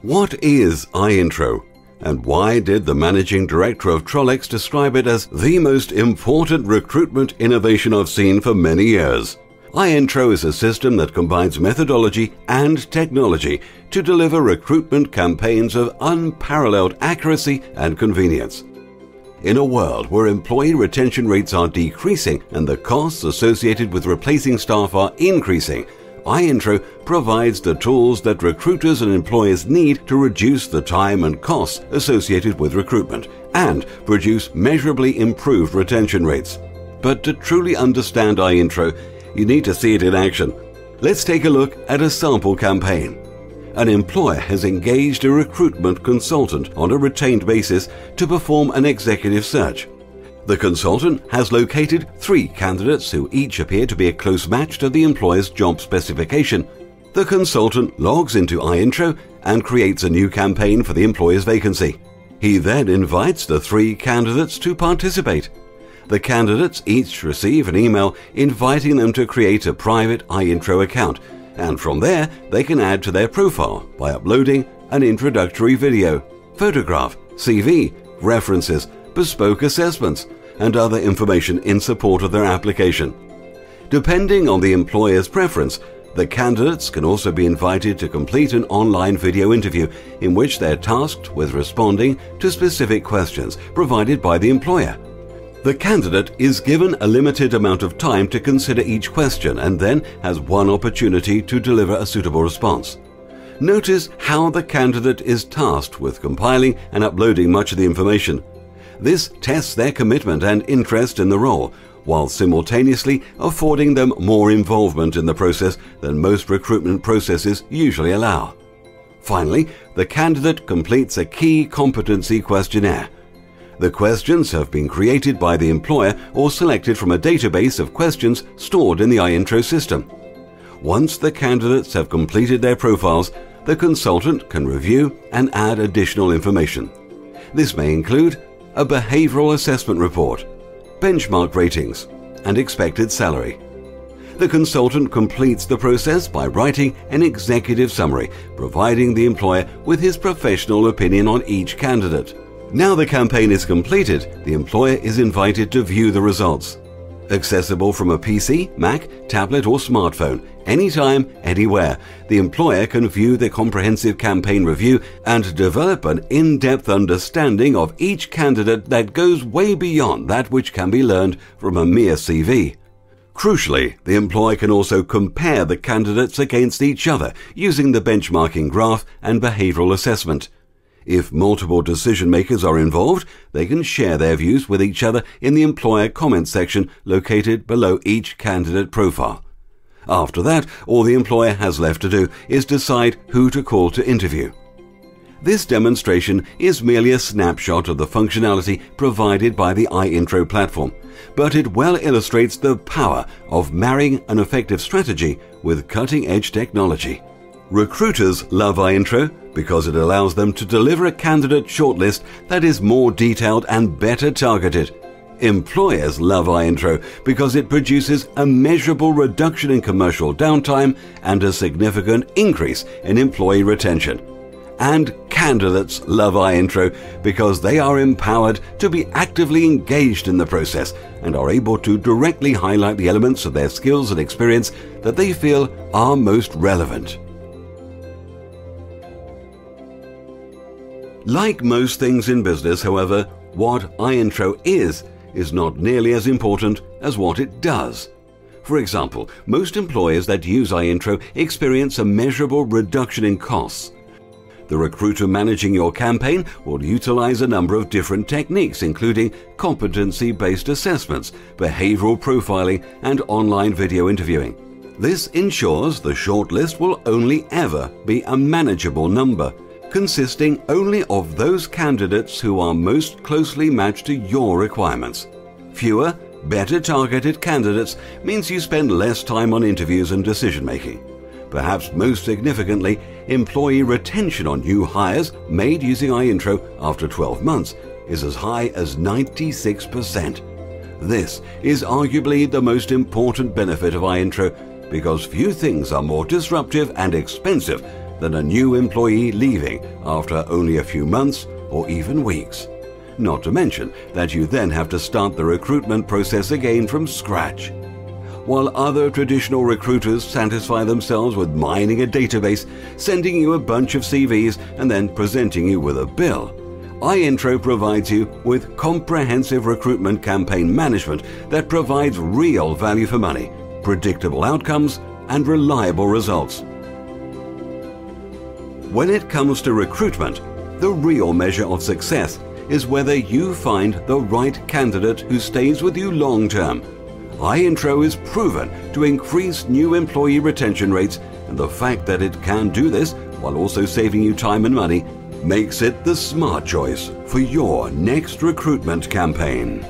What is iIntro? And why did the managing director of Trollex describe it as the most important recruitment innovation I've seen for many years? iIntro is a system that combines methodology and technology to deliver recruitment campaigns of unparalleled accuracy and convenience. In a world where employee retention rates are decreasing and the costs associated with replacing staff are increasing, iIntro provides the tools that recruiters and employers need to reduce the time and costs associated with recruitment and produce measurably improved retention rates. But to truly understand iIntro, you need to see it in action. Let's take a look at a sample campaign. An employer has engaged a recruitment consultant on a retained basis to perform an executive search. The consultant has located 3 candidates who each appear to be a close match to the employer's job specification. The consultant logs into iIntro and creates a new campaign for the employer's vacancy. He then invites the 3 candidates to participate. The candidates each receive an email inviting them to create a private iIntro account, and from there they can add to their profile by uploading an introductory video, photograph, CV, references, bespoke assessments, and other information in support of their application. Depending on the employer's preference, the candidates can also be invited to complete an online video interview in which they're tasked with responding to specific questions provided by the employer. The candidate is given a limited amount of time to consider each question and then has one opportunity to deliver a suitable response. Notice how the candidate is tasked with compiling and uploading much of the information. This tests their commitment and interest in the role, while simultaneously affording them more involvement in the process than most recruitment processes usually allow. Finally, the candidate completes a key competency questionnaire. The questions have been created by the employer or selected from a database of questions stored in the iIntro system. Once the candidates have completed their profiles, the consultant can review and add additional information. This may include a behavioral assessment report, benchmark ratings, and expected salary. The consultant completes the process by writing an executive summary, providing the employer with his professional opinion on each candidate. Now the campaign is completed, the employer is invited to view the results. Accessible from a PC, Mac, tablet or smartphone, anytime, anywhere, the employer can view the comprehensive campaign review and develop an in-depth understanding of each candidate that goes way beyond that which can be learned from a mere CV. Crucially, the employer can also compare the candidates against each other using the benchmarking graph and behavioral assessment. If multiple decision makers are involved, they can share their views with each other in the employer comment section located below each candidate profile. After that, all the employer has left to do is decide who to call to interview. This demonstration is merely a snapshot of the functionality provided by the iIntro platform, but it well illustrates the power of marrying an effective strategy with cutting-edge technology. Recruiters love iIntro because it allows them to deliver a candidate shortlist that is more detailed and better targeted. Employers love iIntro because it produces a measurable reduction in commercial downtime and a significant increase in employee retention. And candidates love iIntro because they are empowered to be actively engaged in the process and are able to directly highlight the elements of their skills and experience that they feel are most relevant. Like most things in business, however, what iIntro is not nearly as important as what it does. For example, most employers that use iIntro experience a measurable reduction in costs. The recruiter managing your campaign will utilize a number of different techniques, including competency-based assessments, behavioral profiling, and online video interviewing. This ensures the shortlist will only ever be a manageable number, consisting only of those candidates who are most closely matched to your requirements. Fewer, better targeted candidates means you spend less time on interviews and decision-making. Perhaps most significantly, employee retention on new hires made using iIntro after 12 months is as high as 96%. This is arguably the most important benefit of iIntro because few things are more disruptive and expensive than a new employee leaving after only a few months or even weeks. Not to mention that you then have to start the recruitment process again from scratch. While other traditional recruiters satisfy themselves with mining a database, sending you a bunch of CVs, and then presenting you with a bill, iIntro provides you with comprehensive recruitment campaign management that provides real value for money, predictable outcomes, and reliable results. When it comes to recruitment, the real measure of success is whether you find the right candidate who stays with you long term. iIntro is proven to increase new employee retention rates, and the fact that it can do this while also saving you time and money makes it the smart choice for your next recruitment campaign.